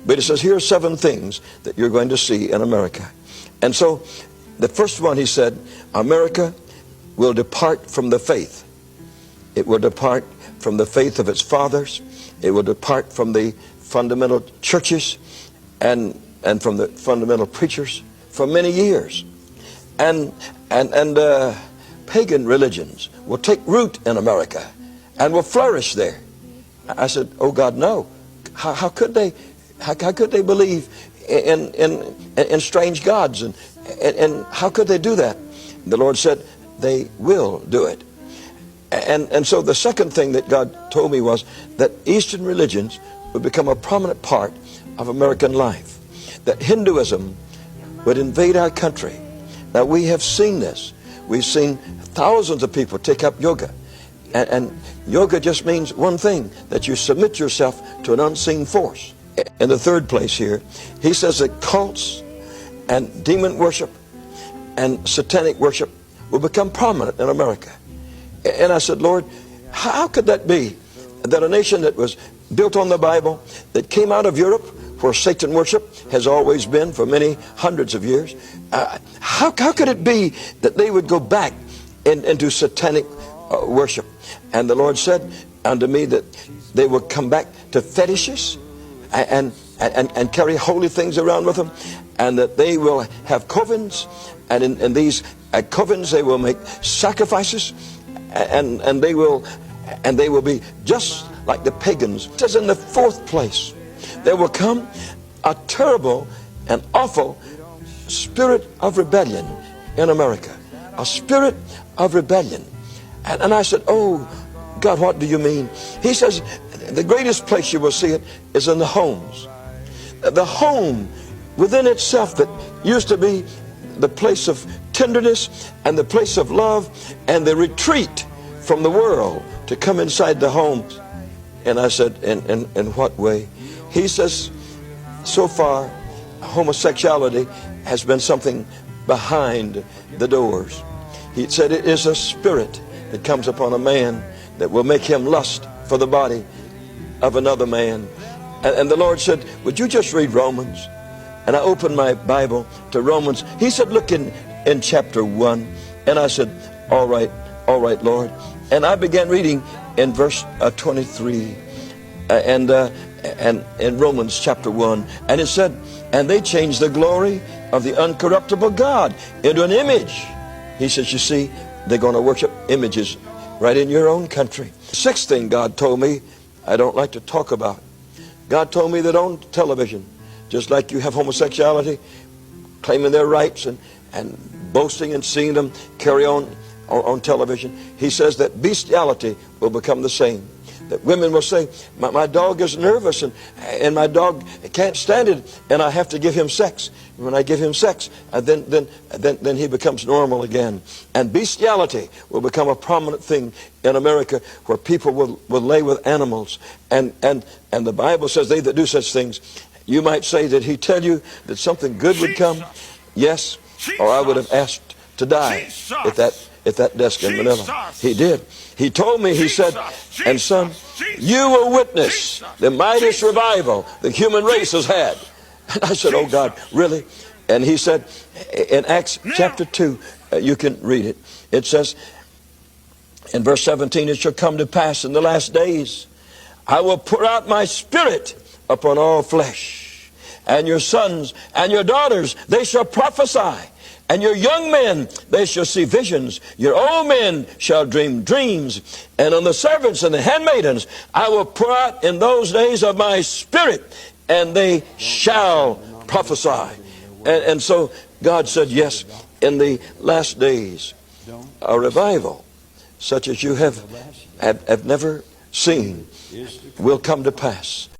But he says, here are 7 things that you're going to see in America. And so the first one, he said, America will depart from the faith. It will depart from the faith of its fathers. It will depart from the fundamental churches and from the fundamental preachers for many years. And pagan religions will take root in America and will flourish there. I said, oh God, no. How could they? How could they believe in strange gods? And how could they do that? The Lord said, they will do it. And so the second thing that God told me was that Eastern religions would become a prominent part of American life. That Hinduism would invade our country. Now we have seen this. We've seen thousands of people take up yoga. And yoga just means one thing, that you submit yourself to an unseen force. In the third place here, he says that cults and demon worship and satanic worship will become prominent in America. And I said, Lord, how could that be? That a nation that was built on the Bible, that came out of Europe, where Satan worship has always been for many hundreds of years, how could it be that they would go back into satanic worship? And the Lord said unto me that they will come back to fetishes and carry holy things around with them, and that they will have covens, and in these covens they will make sacrifices, and they will be just like the pagans. It says in the fourth place, there will come a terrible and awful spirit of rebellion in America. A spirit of rebellion. And I said, oh God, what do you mean? He says the greatest place you will see it is in the homes. The home within itself that used to be the place of tenderness and the place of love and the retreat from the world, to come inside the homes. And I said, in what way? He says, so far homosexuality has been something behind the doors. He said it is a spirit that comes upon a man that will make him lust for the body of another man. And the Lord said, would you just read Romans? And I opened my Bible to Romans. He said, look in chapter 1. And I said, all right, Lord. And I began reading in verse 23 and in Romans chapter 1. And it said, and they changed the glory of the uncorruptible God into an image. He says, you see, they're going to worship images right in your own country. The sixth thing God told me, I don't like to talk about. God told me that on television, just like you have homosexuality, claiming their rights and boasting and seeing them carry on television, he says that bestiality will become the same. That women will say, my dog is nervous and my dog can't stand it, and I have to give him sex. When I give him sex, then he becomes normal again. And bestiality will become a prominent thing in America, where people will lay with animals. And the Bible says, they that do such things, you might say, did he tell you that something good would come? Yes, or I would have asked to die at that desk in Manila. He did. He told me, he said, and son, you will witness the mightiest revival the human race has had. And I said, oh God, really? And he said, in Acts chapter 2, you can read it. It says, in verse 17, it shall come to pass in the last days, I will pour out my spirit upon all flesh. And your sons and your daughters, they shall prophesy. And your young men, they shall see visions. Your old men shall dream dreams. And on the servants and the handmaidens, I will pour out in those days of my spirit, and they shall prophesy. And so God said, yes, in the last days, a revival such as you have never seen will come to pass.